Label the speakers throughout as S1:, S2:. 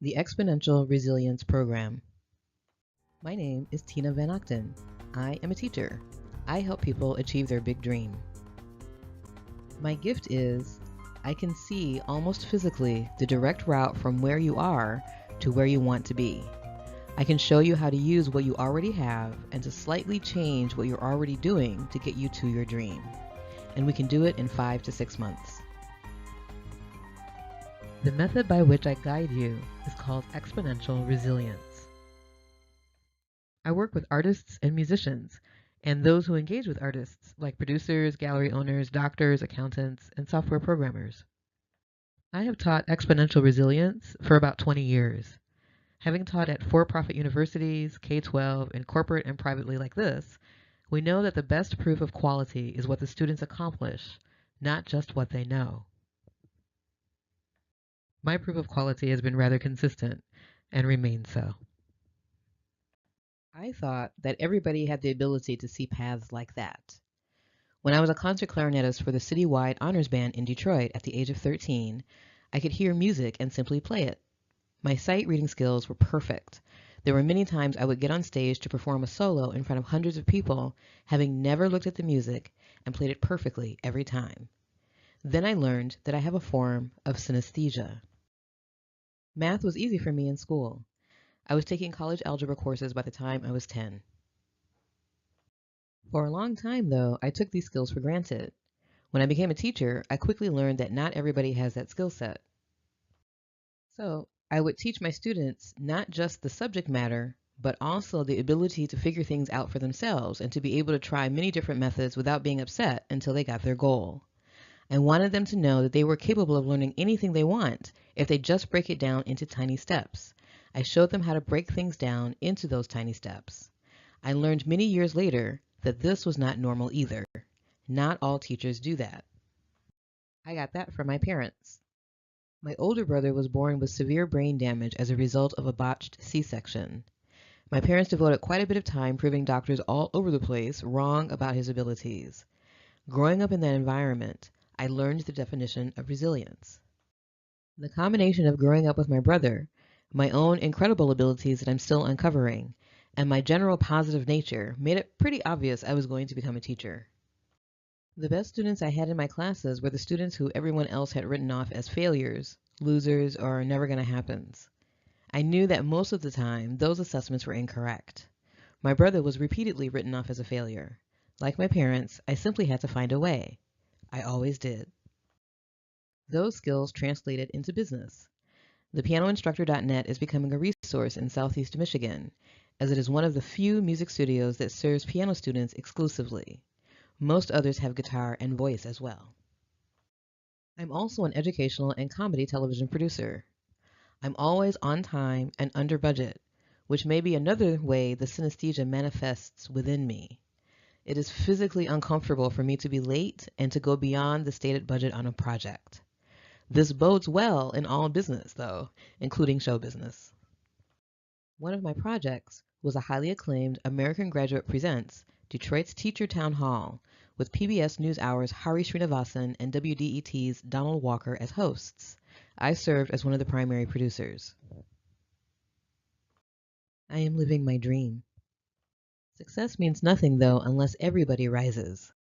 S1: The Exponential Resilience Program. My name is Tina Van Octen. I am a teacher. I help people achieve their big dream. My gift is I can see almost physically the direct route from where you are to where you want to be. I can show you how to use what you already have and to slightly change what you're already doing to get you to your dream. And we can do it in 5 to 6 months. The method by which I guide you is called Exponential Resilience. I work with artists and musicians, and those who engage with artists, like producers, gallery owners, doctors, accountants, and software programmers. I have taught exponential resilience for about 20 years. Having taught at for-profit universities, K-12, and corporate and privately like this, we know that the best proof of quality is what the students accomplish, not just what they know. My proof of quality has been rather consistent and remains so. I thought that everybody had the ability to see paths like that. When I was a concert clarinetist for the citywide honors band in Detroit at the age of 13, I could hear music and simply play it. My sight reading skills were perfect. There were many times I would get on stage to perform a solo in front of hundreds of people, having never looked at the music and played it perfectly every time. Then I learned that I have a form of synesthesia. Math was easy for me in school. I was taking college algebra courses by the time I was 10. For a long time, though, I took these skills for granted. When I became a teacher, I quickly learned that not everybody has that skill set. So I would teach my students not just the subject matter, but also the ability to figure things out for themselves and to be able to try many different methods without being upset until they got their goal. I wanted them to know that they were capable of learning anything they want if they just break it down into tiny steps. I showed them how to break things down into those tiny steps. I learned many years later that this was not normal either. Not all teachers do that. I got that from my parents. My older brother was born with severe brain damage as a result of a botched C-section. My parents devoted quite a bit of time proving doctors all over the place wrong about his abilities. Growing up in that environment, I learned the definition of resilience. The combination of growing up with my brother, my own incredible abilities that I'm still uncovering, and my general positive nature made it pretty obvious I was going to become a teacher. The best students I had in my classes were the students who everyone else had written off as failures, losers, or never gonna happens. I knew that most of the time those assessments were incorrect. My brother was repeatedly written off as a failure. Like my parents, I simply had to find a way. I always did. Those skills translated into business. ThePianoInstructor.net is becoming a resource in Southeast Michigan, as it is one of the few music studios that serves piano students exclusively. Most others have guitar and voice as well. I'm also an educational and comedy television producer. I'm always on time and under budget, which may be another way the synesthesia manifests within me. It is physically uncomfortable for me to be late and to go beyond the stated budget on a project. This bodes well in all business, though, including show business. One of my projects was a highly acclaimed American Graduate Presents Detroit's Teacher Town Hall, with PBS NewsHour's Hari Srinivasan and WDET's Donald Walker as hosts. I served as one of the primary producers. I am living my dream. Success means nothing, though, unless everybody rises.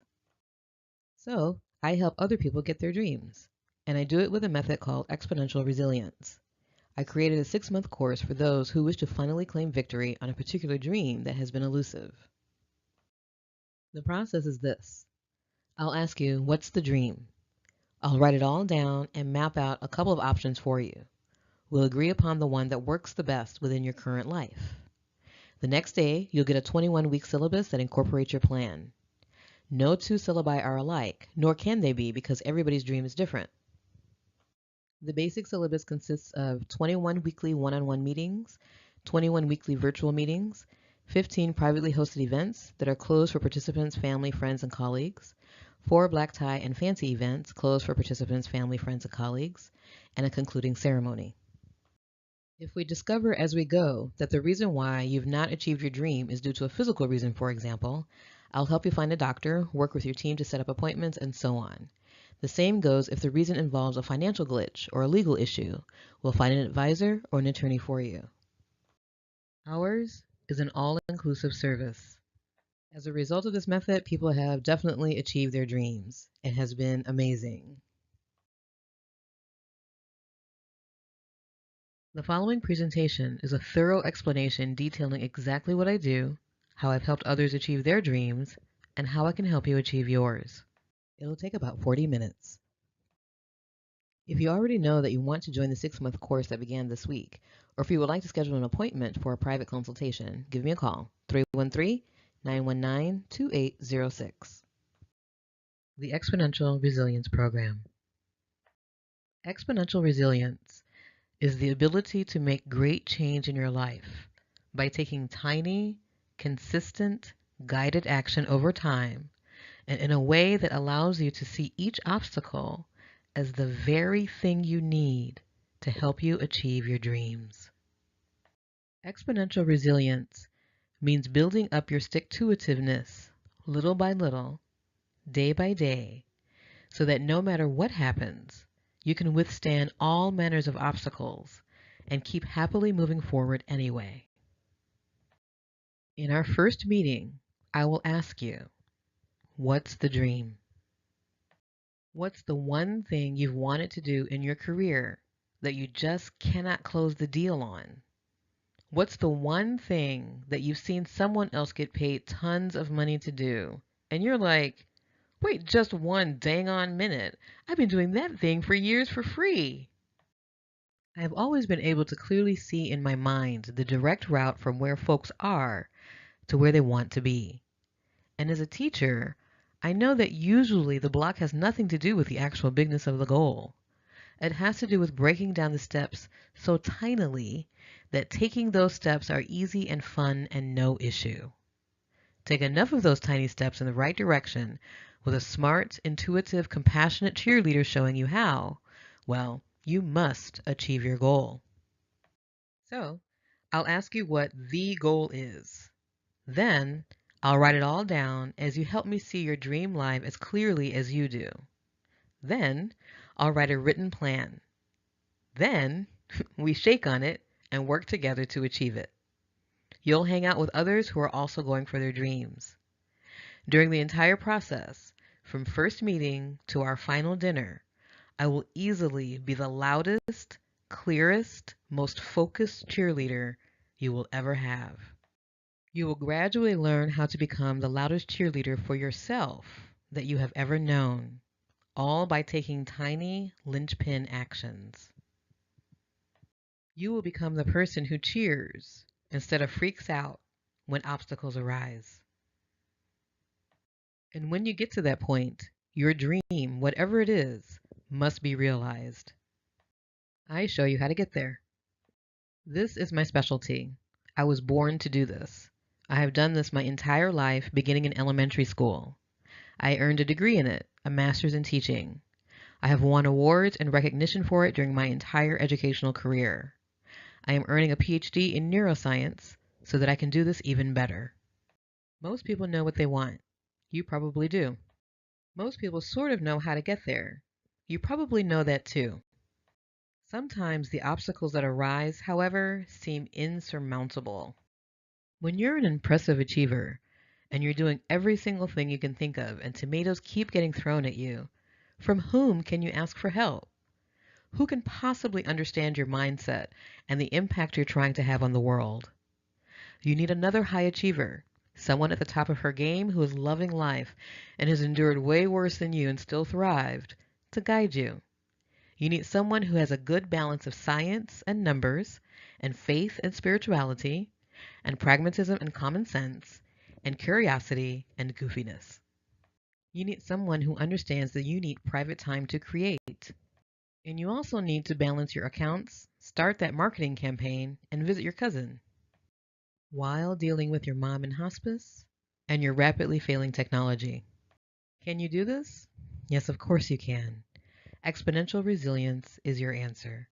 S1: So I help other people get their dreams, and I do it with a method called Exponential Resilience. I created a 6-month course for those who wish to finally claim victory on a particular dream that has been elusive. The process is this. I'll ask you, what's the dream? I'll write it all down and map out a couple of options for you. We'll agree upon the one that works the best within your current life. The next day, you'll get a 21-week syllabus that incorporates your plan. No two syllabi are alike, nor can they be because everybody's dream is different. The basic syllabus consists of 21 weekly one-on-one meetings, 21 weekly virtual meetings, 15 privately hosted events that are closed for participants, family, friends, and colleagues, 4 black tie and fancy events closed for participants, family, friends, and colleagues, and a concluding ceremony. If we discover as we go that the reason why you've not achieved your dream is due to a physical reason, for example, I'll help you find a doctor, work with your team to set up appointments, and so on. The same goes if the reason involves a financial glitch or a legal issue. We'll find an advisor or an attorney for you. Ours is an all-inclusive service. As a result of this method, people have definitely achieved their dreams. It has been amazing. The following presentation is a thorough explanation detailing exactly what I do, how I've helped others achieve their dreams, and how I can help you achieve yours. It'll take about 40 minutes. If you already know that you want to join the 6-month course that began this week, or if you would like to schedule an appointment for a private consultation, give me a call, 313-919-2806. The Exponential Resilience Program. Exponential Resilience is the ability to make great change in your life by taking tiny, consistent, guided action over time and in a way that allows you to see each obstacle as the very thing you need to help you achieve your dreams. Exponential resilience means building up your stick-to-itiveness little by little, day by day, so that no matter what happens, you can withstand all manners of obstacles and keep happily moving forward anyway. In our first meeting, I will ask you, what's the dream? What's the one thing you've wanted to do in your career that you just cannot close the deal on? What's the one thing that you've seen someone else get paid tons of money to do? And you're like, wait just one dang on minute. I've been doing that thing for years for free. I've always been able to clearly see in my mind the direct route from where folks are to where they want to be. And as a teacher, I know that usually the block has nothing to do with the actual bigness of the goal. It has to do with breaking down the steps so tinily that taking those steps are easy and fun and no issue. Take enough of those tiny steps in the right direction with a smart, intuitive, compassionate cheerleader showing you how, well, you must achieve your goal. So, I'll ask you what the goal is. Then, I'll write it all down as you help me see your dream life as clearly as you do. Then, I'll write a written plan. Then, we shake on it and work together to achieve it. You'll hang out with others who are also going for their dreams. During the entire process, from first meeting to our final dinner, I will easily be the loudest, clearest, most focused cheerleader you will ever have. You will gradually learn how to become the loudest cheerleader for yourself that you have ever known, all by taking tiny linchpin actions. You will become the person who cheers instead of freaks out when obstacles arise. And when you get to that point, your dream, whatever it is, must be realized. I show you how to get there. This is my specialty. I was born to do this. I have done this my entire life, beginning in elementary school. I earned a degree in it, a master's in teaching. I have won awards and recognition for it during my entire educational career. I am earning a PhD in neuroscience so that I can do this even better. Most people know what they want. You probably do. Most people sort of know how to get there. You probably know that too. Sometimes the obstacles that arise, however, seem insurmountable. When you're an impressive achiever and you're doing every single thing you can think of and tomatoes keep getting thrown at you, from whom can you ask for help? Who can possibly understand your mindset and the impact you're trying to have on the world? You need another high achiever, someone at the top of her game who is loving life and has endured way worse than you and still thrived, to guide you. You need someone who has a good balance of science and numbers, and faith and spirituality, and pragmatism and common sense, and curiosity and goofiness. You need someone who understands that you need private time to create. And you also need to balance your accounts, start that marketing campaign, and visit your cousin, while dealing with your mom in hospice and your rapidly failing technology. Can you do this? Yes, of course you can. Exponential resilience is your answer.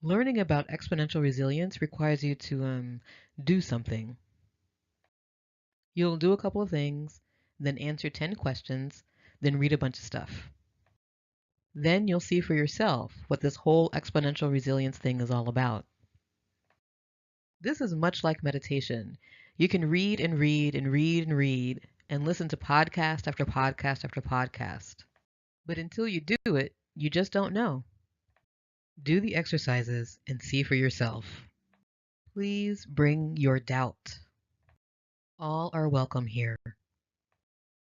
S1: Learning about exponential resilience requires you to do something. You'll do a couple of things, then answer 10 questions, then read a bunch of stuff. Then you'll see for yourself what this whole exponential resilience thing is all about. This is much like meditation. You can read and read and read and read and listen to podcast after podcast after podcast. But until you do it, you just don't know. Do the exercises and see for yourself. Please bring your doubt. All are welcome here.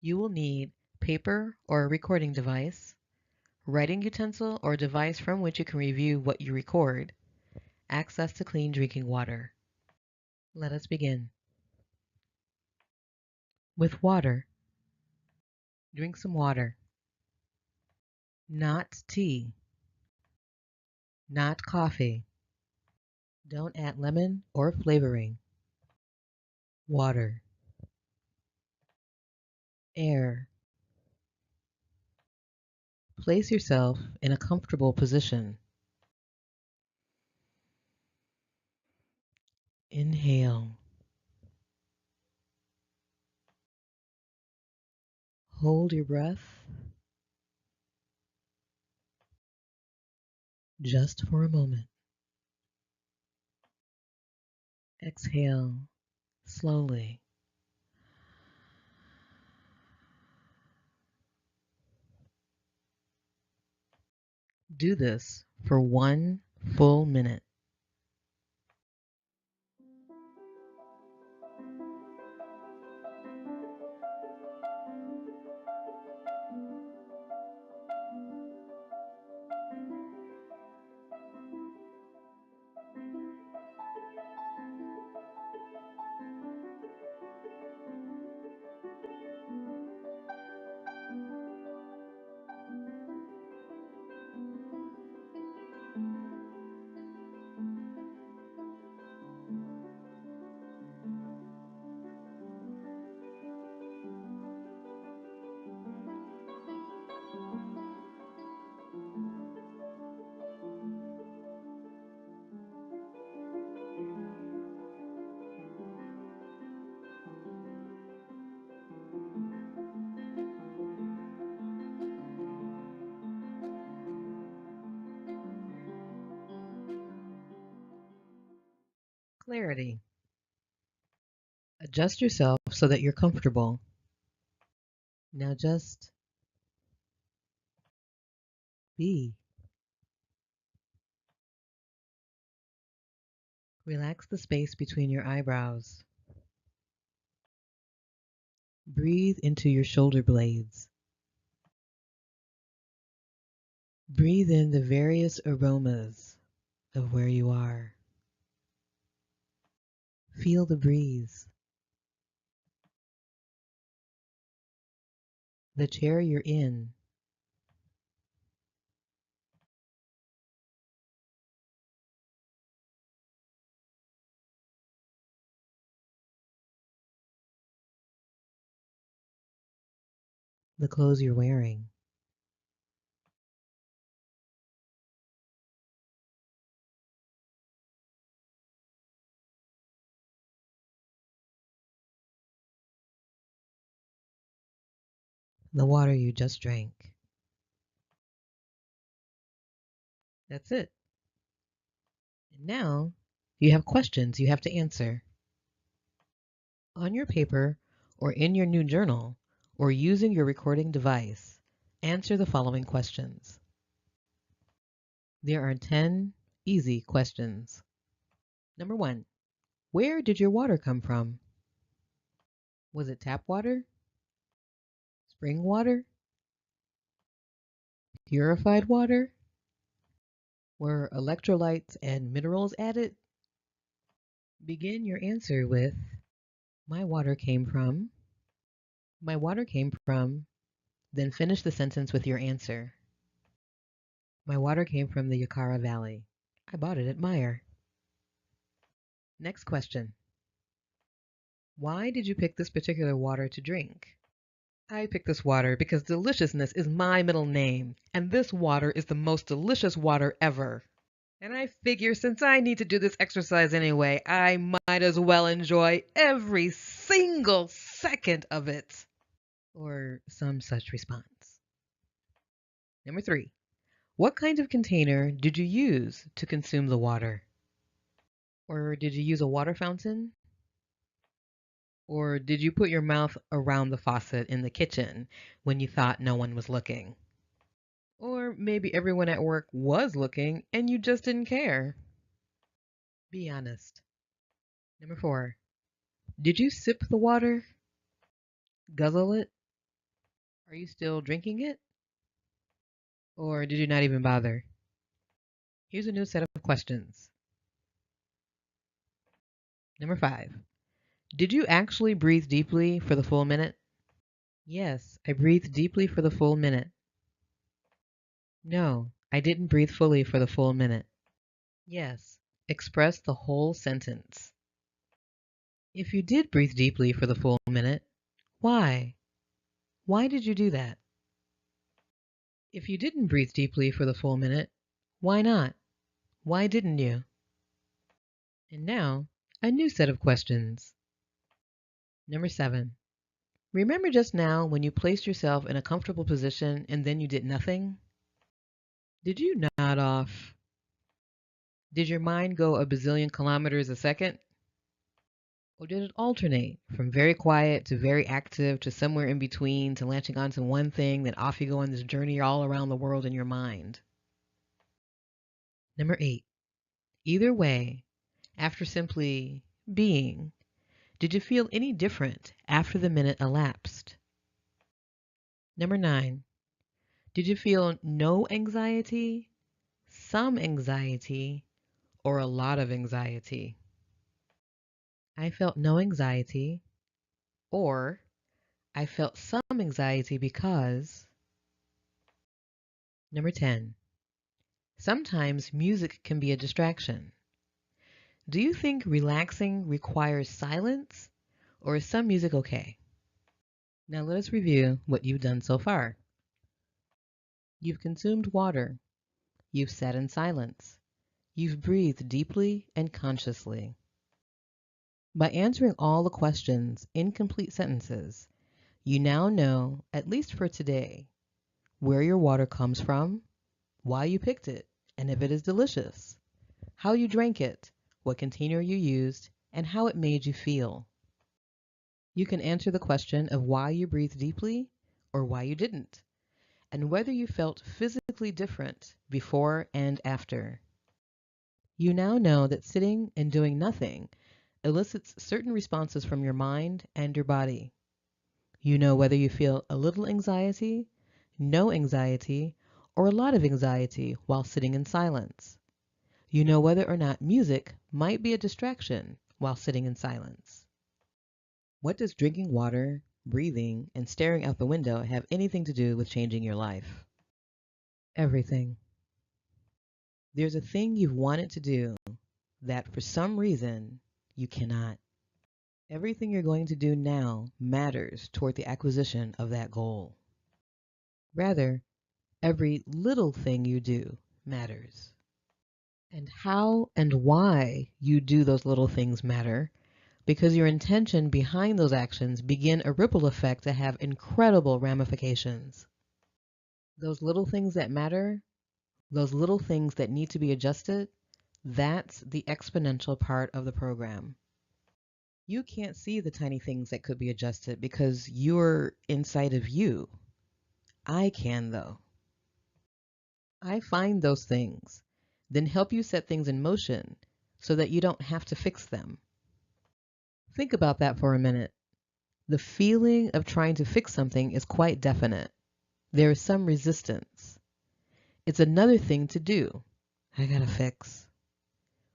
S1: You will need paper or a recording device, writing utensil or device from which you can review what you record, access to clean drinking water. Let us begin. With water. Drink some water. Not tea. Not coffee. Don't add lemon or flavoring. Water. Air. Place yourself in a comfortable position. Inhale. Hold your breath just for a moment. Exhale slowly. Do this for 1 full minute. Clarity. Adjust yourself so that you're comfortable. Now just be. Relax the space between your eyebrows. Breathe into your shoulder blades. Breathe in the various aromas of where you are. Feel the breeze. The chair you're in. The clothes you're wearing. The water you just drank. That's it. And now you have questions you have to answer. On your paper or in your new journal or using your recording device, answer the following questions. There are 10 easy questions. Number 1, where did your water come from? Was it tap water? Spring water? Purified water? Were electrolytes and minerals added? Begin your answer with, my water came from. My water came from. Then finish the sentence with your answer. My water came from the Yakara Valley. I bought it at Meijer. Next question. Why did you pick this particular water to drink? I picked this water because deliciousness is my middle name, and this water is the most delicious water ever. And I figure since I need to do this exercise anyway, I might as well enjoy every single second of it. Or some such response. Number 3. What kind of container did you use to consume the water? Or did you use a water fountain? Or did you put your mouth around the faucet in the kitchen when you thought no one was looking? Or maybe everyone at work was looking and you just didn't care. Be honest. Number 4. Did you sip the water? Guzzle it? Are you still drinking it? Or did you not even bother? Here's a new set of questions. Number 5. Did you actually breathe deeply for the full minute? Yes, I breathed deeply for the full minute. No, I didn't breathe fully for the full minute. Yes, express the whole sentence. If you did breathe deeply for the full minute, why? Why did you do that? If you didn't breathe deeply for the full minute, why not? Why didn't you? And now, a new set of questions. Number 7. Remember just now when you placed yourself in a comfortable position and then you did nothing? Did you nod off? Did your mind go a bazillion kilometers a second? Or did it alternate from very quiet to very active to somewhere in between to latching onto one thing, then off you go on this journey all around the world in your mind? Number 8. Either way, after simply being, did you feel any different after the minute elapsed? Number 9. Did you feel no anxiety, some anxiety, or a lot of anxiety? I felt no anxiety, or I felt some anxiety because. Number 10. Sometimes music can be a distraction. Do you think relaxing requires silence, or is some music okay? Now let us review what you've done so far. You've consumed water. You've sat in silence. You've breathed deeply and consciously. By answering all the questions in complete sentences, you now know, at least for today, where your water comes from, why you picked it, and if it is delicious, how you drank it, what container you used, and how it made you feel. You can answer the question of why you breathed deeply or why you didn't, and whether you felt physically different before and after. You now know that sitting and doing nothing elicits certain responses from your mind and your body. You know whether you feel a little anxiety, no anxiety, or a lot of anxiety while sitting in silence. You know whether or not music might be a distraction while sitting in silence. What does drinking water, breathing, and staring out the window have anything to do with changing your life? Everything. There's a thing you've wanted to do that for some reason you cannot. Everything you're going to do now matters toward the acquisition of that goal. Rather, every little thing you do matters. And how and why you do those little things matter, because your intention behind those actions begin a ripple effect that have incredible ramifications. Those little things that matter, those little things that need to be adjusted, that's the exponential part of the program. You can't see the tiny things that could be adjusted because you're inside of you. I can, though. I find those things, then help you set things in motion so that you don't have to fix them. Think about that for a minute. The feeling of trying to fix something is quite definite. There is some resistance. It's another thing to do. I gotta fix.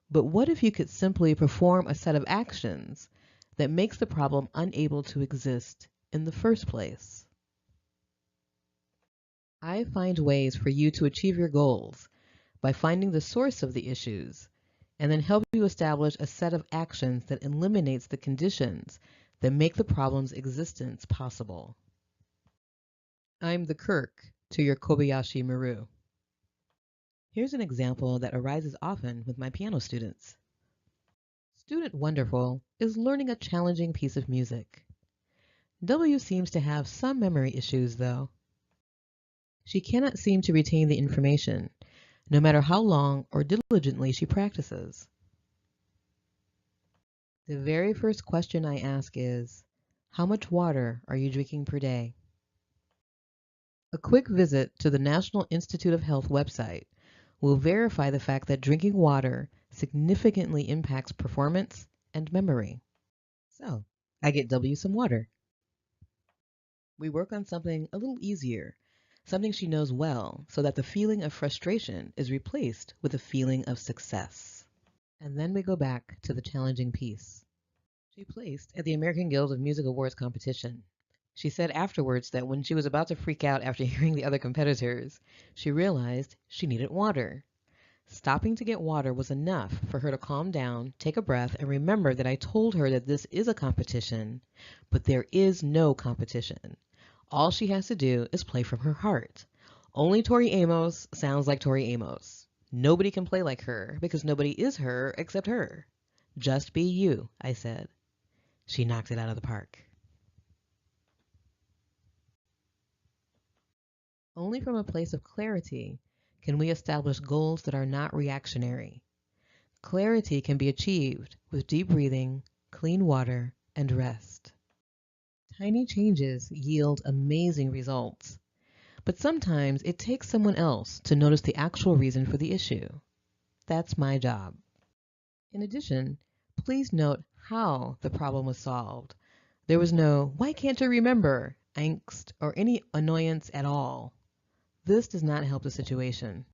S1: But what if you could simply perform a set of actions that makes the problem unable to exist in the first place? I find ways for you to achieve your goals by finding the source of the issues and then help you establish a set of actions that eliminates the conditions that make the problem's existence possible. I'm the Kirk to your Kobayashi Maru. Here's an example that arises often with my piano students. Student Wonderful is learning a challenging piece of music. W seems to have some memory issues, though. She cannot seem to retain the information no matter how long or diligently she practices. The very first question I ask is, how much water are you drinking per day? A quick visit to the National Institute of Health website will verify the fact that drinking water significantly impacts performance and memory. So, I get W some water. We work on something a little easier, something she knows well, so that the feeling of frustration is replaced with a feeling of success. And then we go back to the challenging piece. She placed at the American Guild of Music Awards competition. She said afterwards that when she was about to freak out after hearing the other competitors, she realized she needed water. Stopping to get water was enough for her to calm down, take a breath, and remember that I told her that this is a competition, but there is no competition. All she has to do is play from her heart. Only Tori Amos sounds like Tori Amos. Nobody can play like her because nobody is her except her. Just be you, I said. She knocked it out of the park. Only from a place of clarity can we establish goals that are not reactionary. Clarity can be achieved with deep breathing, clean water, and rest. Tiny changes yield amazing results, but sometimes it takes someone else to notice the actual reason for the issue. That's my job. In addition, please note how the problem was solved. There was no, why can't you remember, angst, or any annoyance at all. This does not help the situation.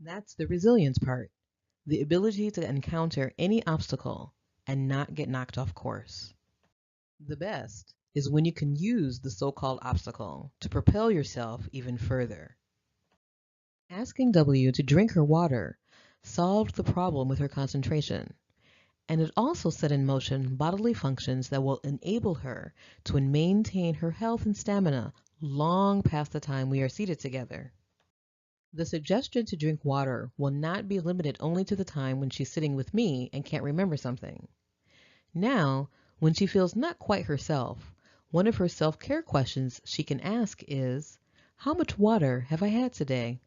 S1: That's the resilience part, the ability to encounter any obstacle and not get knocked off course. The best is when you can use the so-called obstacle to propel yourself even further. Asking W to drink her water solved the problem with her concentration, and it also set in motion bodily functions that will enable her to maintain her health and stamina long past the time we are seated together. The suggestion to drink water will not be limited only to the time when she's sitting with me and can't remember something. Now, when she feels not quite herself, one of her self-care questions she can ask is, how much water have I had today?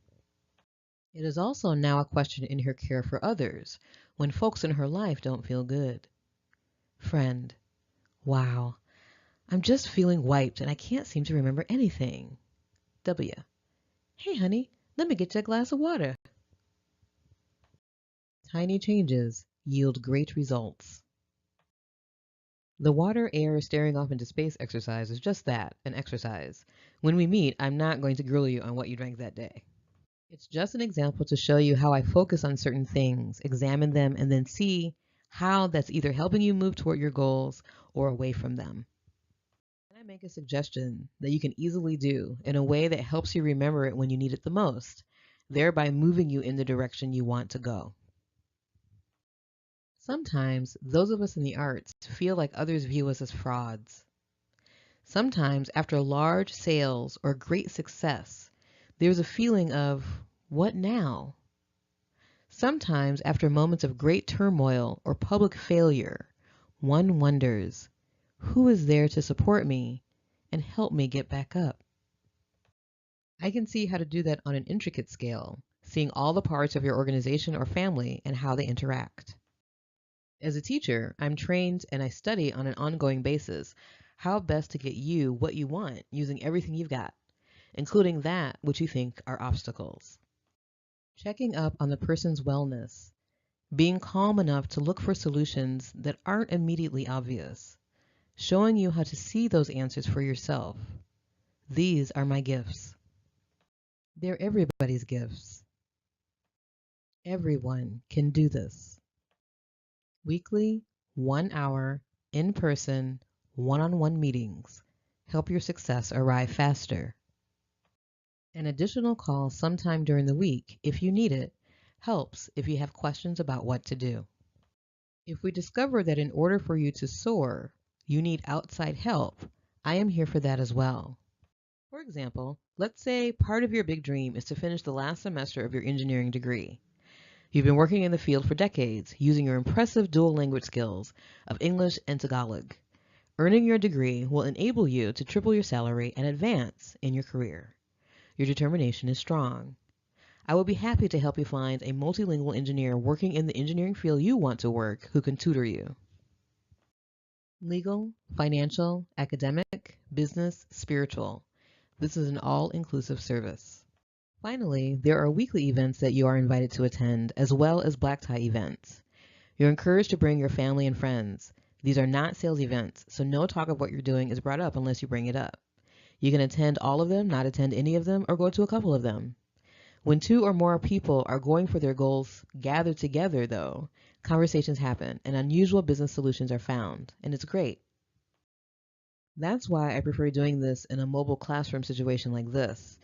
S1: It is also now a question in her care for others when folks in her life don't feel good. Friend, wow, I'm just feeling wiped and I can't seem to remember anything. W, hey honey, let me get you a glass of water. Tiny changes yield great results. The water, air, staring off into space exercise is just that, an exercise. When we meet, I'm not going to grill you on what you drank that day. It's just an example to show you how I focus on certain things, examine them, and then see how that's either helping you move toward your goals or away from them. And I make a suggestion that you can easily do in a way that helps you remember it when you need it the most, thereby moving you in the direction you want to go. Sometimes those of us in the arts feel like others view us as frauds. Sometimes after large sales or great success, there's a feeling of, what now? Sometimes after moments of great turmoil or public failure, one wonders, who is there to support me and help me get back up? I can see how to do that on an intricate scale, seeing all the parts of your organization or family and how they interact. As a teacher, I'm trained and I study on an ongoing basis how best to get you what you want using everything you've got, including that which you think are obstacles. Checking up on the person's wellness, being calm enough to look for solutions that aren't immediately obvious, showing you how to see those answers for yourself. These are my gifts. They're everybody's gifts. Everyone can do this. Weekly, 1 hour, in-person, one-on-one meetings help your success arrive faster. An additional call sometime during the week, if you need it, helps if you have questions about what to do. If we discover that in order for you to soar, you need outside help, I am here for that as well. For example, let's say part of your big dream is to finish the last semester of your engineering degree. You've been working in the field for decades, using your impressive dual language skills of English and Tagalog. Earning your degree will enable you to triple your salary and advance in your career. Your determination is strong. I would be happy to help you find a multilingual engineer working in the engineering field you want to work who can tutor you. Legal, financial, academic, business, spiritual. This is an all-inclusive service. Finally, there are weekly events that you are invited to attend, as well as black tie events. You're encouraged to bring your family and friends. These are not sales events, so no talk of what you're doing is brought up unless you bring it up. You can attend all of them, not attend any of them, or go to a couple of them. When two or more people are going for their goals gathered together, though, conversations happen and unusual business solutions are found, and it's great. That's why I prefer doing this in a mobile classroom situation like this,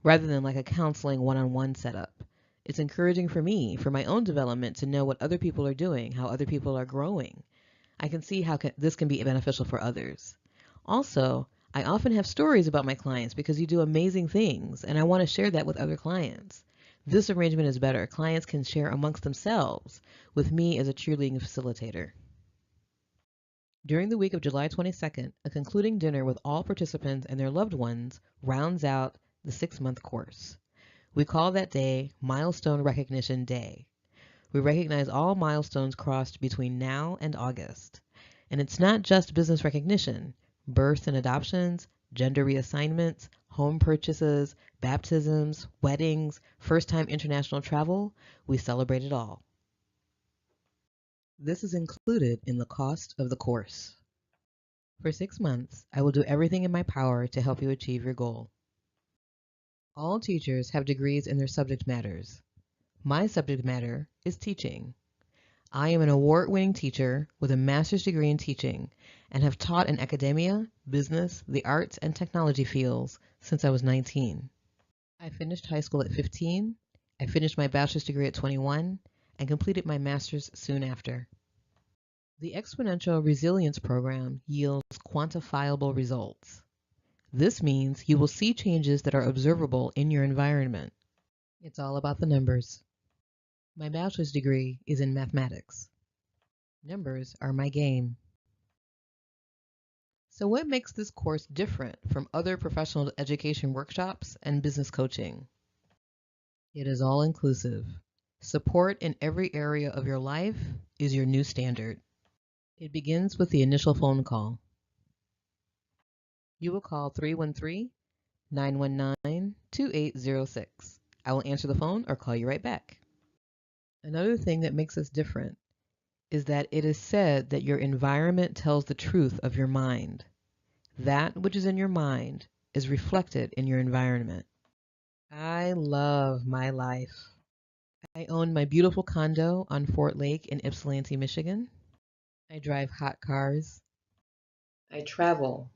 S1: rather than like a counseling one-on-one setup. It's encouraging for me, for my own development, to know what other people are doing, how other people are growing. I can see how this can be beneficial for others. Also, I often have stories about my clients because you do amazing things, and I want to share that with other clients. This arrangement is better. Clients can share amongst themselves with me as a cheerleading facilitator. During the week of July 22nd, a concluding dinner with all participants and their loved ones rounds out the 6-month course. We call that day Milestone Recognition Day. We recognize all milestones crossed between now and August. And it's not just business recognition. Births and adoptions, gender reassignments, home purchases, baptisms, weddings, first-time international travel, we celebrate it all. This is included in the cost of the course. For 6 months, I will do everything in my power to help you achieve your goal. All teachers have degrees in their subject matters. My subject matter is teaching. I am an award-winning teacher with a master's degree in teaching and have taught in academia, business, the arts, and technology fields since I was 19. I finished high school at 15, I finished my bachelor's degree at 21, and completed my master's soon after. The Exponential Resilience program yields quantifiable results. This means you will see changes that are observable in your environment. It's all about the numbers. My bachelor's degree is in mathematics. Numbers are my game. So what makes this course different from other professional education workshops and business coaching? It is all inclusive. Support in every area of your life is your new standard. It begins with the initial phone call. You will call 313-919-2806. I will answer the phone or call you right back. Another thing that makes us different is that it is said that your environment tells the truth of your mind. That which is in your mind is reflected in your environment. I love my life. I own my beautiful condo on Fort Lake in Ypsilanti, Michigan. I drive hot cars. I travel.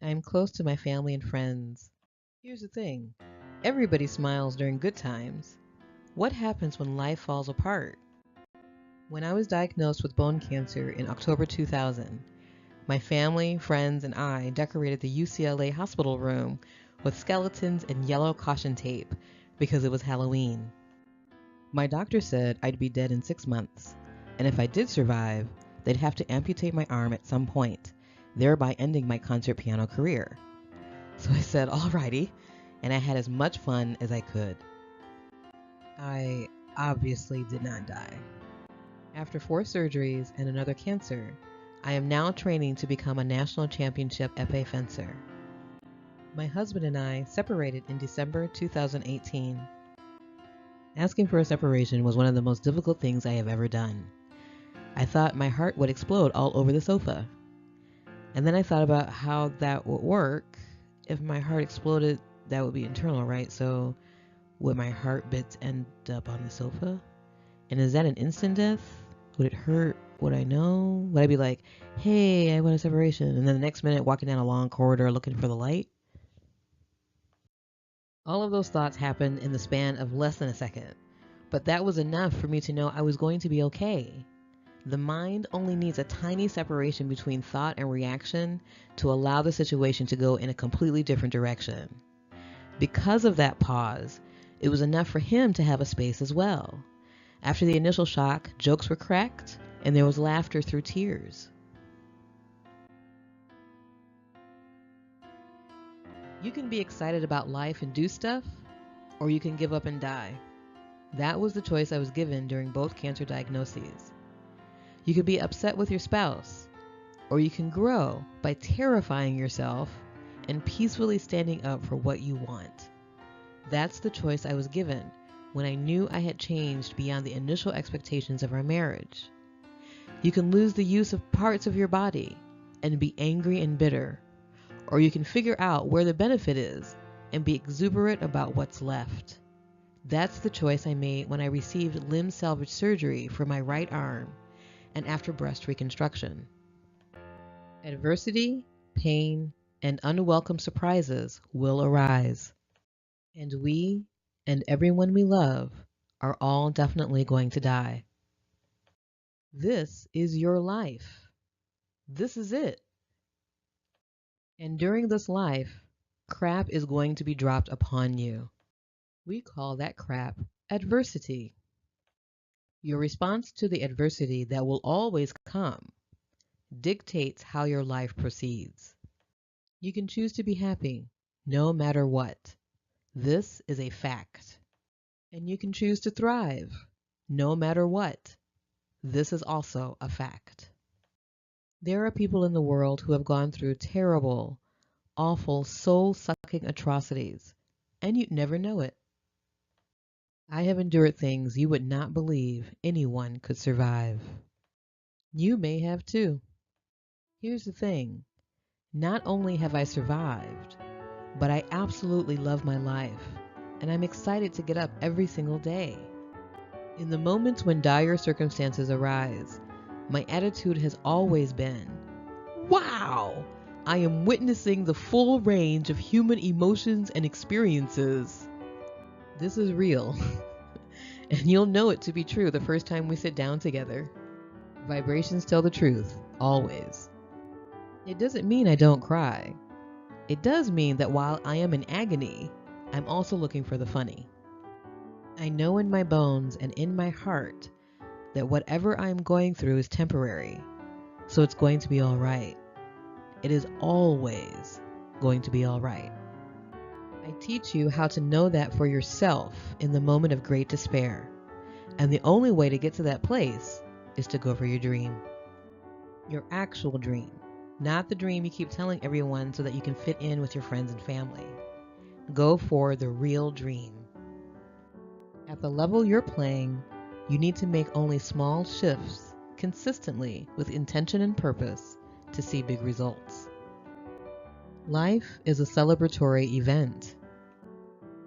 S1: I'm close to my family and friends. Here's the thing. Everybody smiles during good times. What happens when life falls apart? When I was diagnosed with bone cancer in October 2000, my family, friends, and I decorated the UCLA hospital room with skeletons and yellow caution tape because it was Halloween. My doctor said I'd be dead in 6 months, and if I did survive, they'd have to amputate my arm at some point, thereby ending my concert piano career. So I said, alrighty, and I had as much fun as I could. I obviously did not die. After 4 surgeries and another cancer, I am now training to become a national championship épée fencer. My husband and I separated in December 2018. Asking for a separation was one of the most difficult things I have ever done. I thought my heart would explode all over the sofa. And then I thought about how that would work. If my heart exploded, that would be internal, right? So would my heartbeats end up on the sofa? And is that an instant death? Would it hurt? Would I know? Would I be like, hey, I want a separation, and then the next minute walking down a long corridor looking for the light? All of those thoughts happened in the span of less than a second, but that was enough for me to know I was going to be okay. The mind only needs a tiny separation between thought and reaction to allow the situation to go in a completely different direction. Because of that pause, it was enough for him to have a space as well. After the initial shock, jokes were cracked, and there was laughter through tears. You can be excited about life and do stuff, or you can give up and die. That was the choice I was given during both cancer diagnoses. You could be upset with your spouse, or you can grow by terrifying yourself and peacefully standing up for what you want. That's the choice I was given when I knew I had changed beyond the initial expectations of our marriage. You can lose the use of parts of your body and be angry and bitter, or you can figure out where the benefit is and be exuberant about what's left. That's the choice I made when I received limb salvage surgery for my right arm and after breast reconstruction. Adversity, pain, and unwelcome surprises will arise, and we and everyone we love are all definitely going to die. This is your life. This is it. And during this life, crap is going to be dropped upon you. We call that crap adversity. Your response to the adversity that will always come dictates how your life proceeds. You can choose to be happy no matter what. This is a fact. And you can choose to thrive no matter what. This is also a fact. There are people in the world who have gone through terrible, awful, soul-sucking atrocities, and you'd never know it. I have endured things you would not believe anyone could survive. You may have too. Here's the thing. Not only have I survived, but I absolutely love my life, and I'm excited to get up every single day. In the moments when dire circumstances arise, my attitude has always been, wow! I am witnessing the full range of human emotions and experiences. This is real, and you'll know it to be true the first time we sit down together. Vibrations tell the truth, always. It doesn't mean I don't cry. It does mean that while I am in agony, I'm also looking for the funny. I know in my bones and in my heart that whatever I'm going through is temporary, so it's going to be all right. It is always going to be all right. I teach you how to know that for yourself in the moment of great despair, and the only way to get to that place is to go for your dream. Your actual dream, not the dream you keep telling everyone so that you can fit in with your friends and family. Go for the real dream. At the level you're playing, you need to make only small shifts consistently with intention and purpose to see big results. Life is a celebratory event.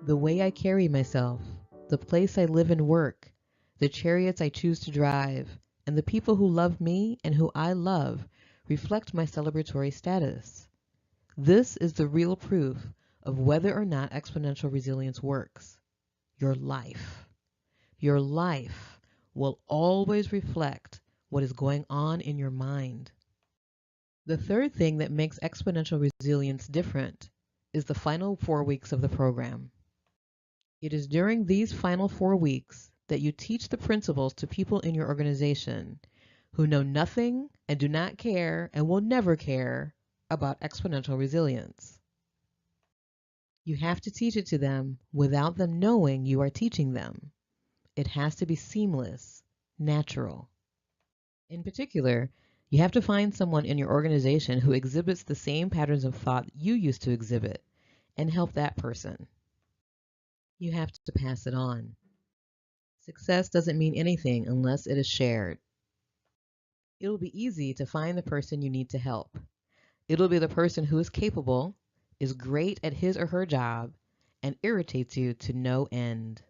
S1: The way I carry myself, the place I live and work, the chariots I choose to drive, and the people who love me and who I love reflect my celebratory status. This is the real proof of whether or not exponential resilience works. Your life. Your life will always reflect what is going on in your mind. The third thing that makes exponential resilience different is the final 4 weeks of the program. It is during these final 4 weeks that you teach the principles to people in your organization who know nothing and do not care and will never care about exponential resilience. You have to teach it to them without them knowing you are teaching them. It has to be seamless, natural. In particular, you have to find someone in your organization who exhibits the same patterns of thought you used to exhibit and help that person. You have to pass it on. Success doesn't mean anything unless it is shared. It'll be easy to find the person you need to help. It'll be the person who is capable, is great at his or her job, and irritates you to no end.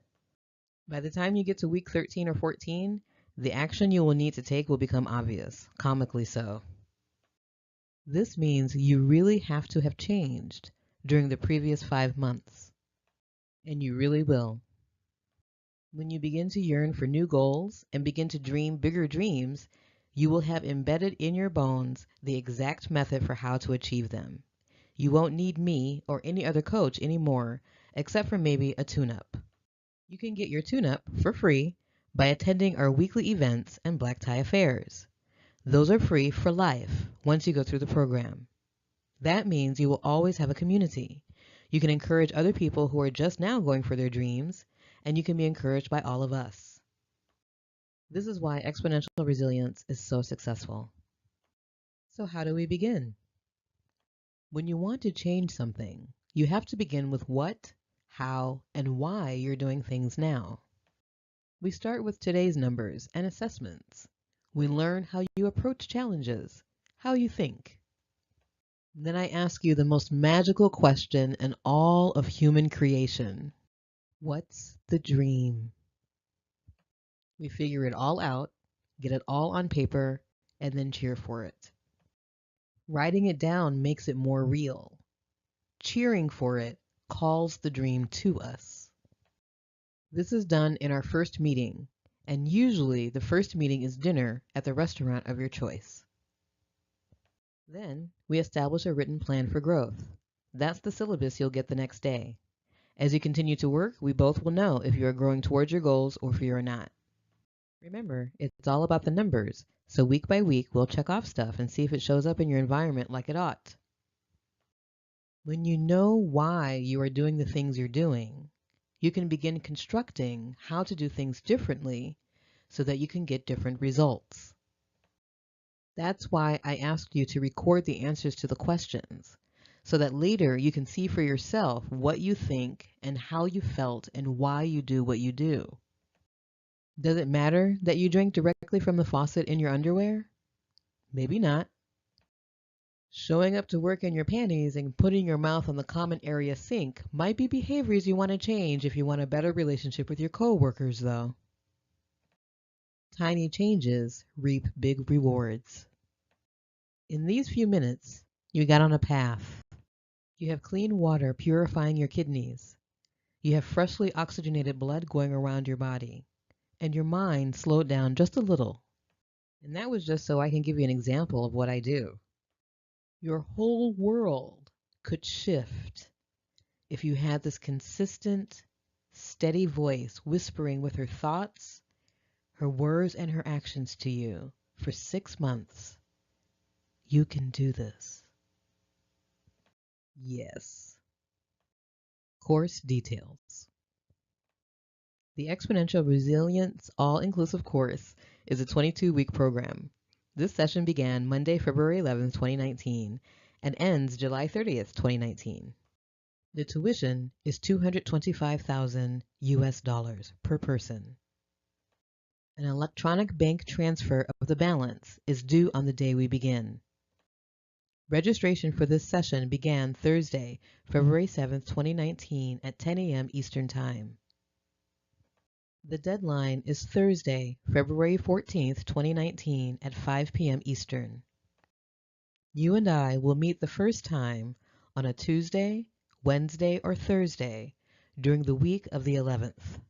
S1: By the time you get to week 13 or 14, the action you will need to take will become obvious, comically so. This means you really have to have changed during the previous 5 months. And you really will. When you begin to yearn for new goals and begin to dream bigger dreams, you will have embedded in your bones the exact method for how to achieve them. You won't need me or any other coach anymore, except for maybe a tune-up. You can get your tune-up for free by attending our weekly events and black tie affairs. Those are free for life once you go through the program. That means you will always have a community. You can encourage other people who are just now going for their dreams, and you can be encouraged by all of us. This is why Exponential Resilience is so successful. So how do we begin? When you want to change something, you have to begin with what, how, and why you're doing things now. We start with today's numbers and assessments. We learn how you approach challenges, how you think. Then I ask you the most magical question in all of human creation. What's the dream? We figure it all out, get it all on paper, and then cheer for it. Writing it down makes it more real. Cheering for it calls the dream to us. This is done in our first meeting, and usually the first meeting is dinner at the restaurant of your choice. Then we establish a written plan for growth. That's the syllabus you'll get the next day. As you continue to work, we both will know if you are growing towards your goals or if you are not. Remember, it's all about the numbers, so week by week we'll check off stuff and see if it shows up in your environment like it ought. When you know why you are doing the things you're doing, you can begin constructing how to do things differently so that you can get different results. That's why I asked you to record the answers to the questions, so that later you can see for yourself what you think and how you felt and why you do what you do. Does it matter that you drink directly from the faucet in your underwear? Maybe not. Showing up to work in your panties and putting your mouth on the common area sink might be behaviors you want to change if you want a better relationship with your coworkers, though. Tiny changes reap big rewards. In these few minutes, you got on a path. You have clean water purifying your kidneys. You have freshly oxygenated blood going around your body. And your mind slowed down just a little. And that was just so I can give you an example of what I do. Your whole world could shift if you had this consistent, steady voice whispering with her thoughts, her words, and her actions to you for 6 months. You can do this. Yes. Course details. The Exponential Resilience All-Inclusive course is a 22-week program. This session began Monday, February 11th, 2019, and ends July 30th, 2019. The tuition is $225,000 US per person. An electronic bank transfer of the balance is due on the day we begin. Registration for this session began Thursday, February 7th, 2019 at 10 a.m. Eastern Time. The deadline is Thursday, February 14th, 2019 at 5 p.m. Eastern. You and I will meet the first time on a Tuesday, Wednesday, or Thursday during the week of the 11th.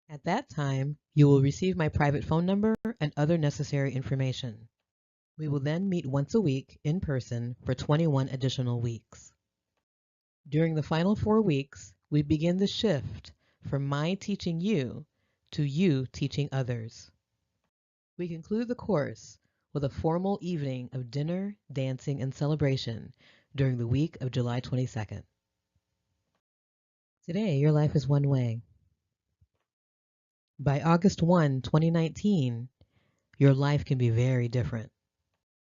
S1: At that time, you will receive my private phone number and other necessary information. We will then meet once a week in person for 21 additional weeks. During the final 4 weeks, we begin the shift from my teaching you to you teaching others. We conclude the course with a formal evening of dinner, dancing, and celebration during the week of July 22nd. Today, your life is one way. By August 1, 2019, your life can be very different.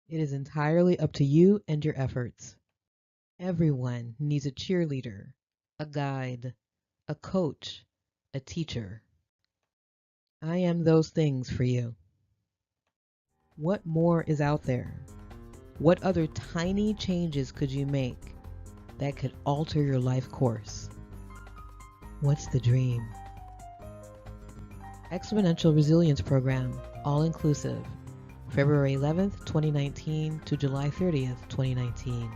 S1: It is entirely up to you and your efforts. Everyone needs a cheerleader, a guide, a coach, a teacher. I am those things for you. What more is out there? What other tiny changes could you make that could alter your life course? What's the dream? Exponential Resilience Program, all-inclusive, February 11th, 2019 to July 30th, 2019.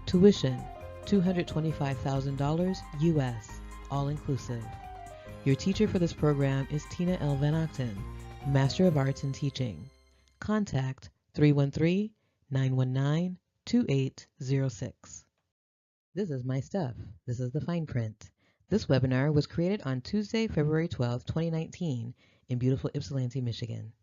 S1: Tuition, $225,000 US, all-inclusive. Your teacher for this program is Tina L. Van Octen, Master of Arts in Teaching. Contact 313-919-2806. This is my stuff. This is the fine print. This webinar was created on Tuesday, February 12, 2019 in beautiful Ypsilanti, Michigan.